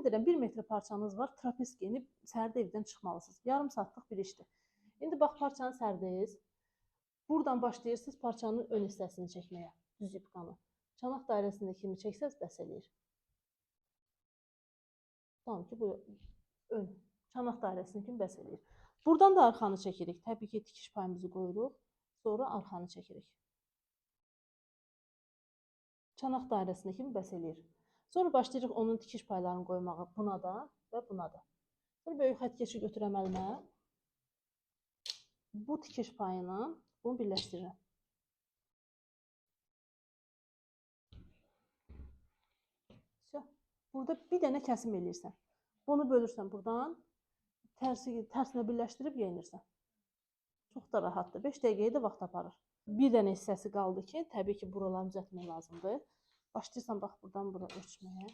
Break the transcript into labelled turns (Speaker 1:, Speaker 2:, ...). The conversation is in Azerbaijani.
Speaker 1: edirəm, 1 metr parçanız var, trapez geyinib sərdə evdən çıxmalısınız. Yarım saatlıq bir işdir. İndi bax, parçanı sərdəyiz. Buradan başlayırsınız parçanın ön hissəsini çəkməyə, düz yupqanı. Çanaq dairəsində kimi çəksəz bəs eləyir. Tamam ki, bu ön çanaq dairəsində kimi bəs eləyir. Buradan da arxanı çəkirik. Təbii ki, tikiş payımızı qoyuruq. Sonra arxanı çəkirik. Çanaq dairəsində kimi bəs eləyir. Sonra başlayırıq onun tikiş paylarını qoymağı buna da və buna da. Sonra böyük xətt keçi götürəm əlimə. Bu tikiş payını bunu birləşdirirəm. Burada bir dənə kəsim eləyirsən. Bunu bölürsən buradan, tərsinə birləşdirib yeyinirsən. Çox da rahatdır. 5 dəqiqəyə də vaxt aparır. Bir dənə hissəsi qaldı ki, təbii ki, buraları düzəltmək lazımdır. Başlayırsan bax buradan bura ölçməyə.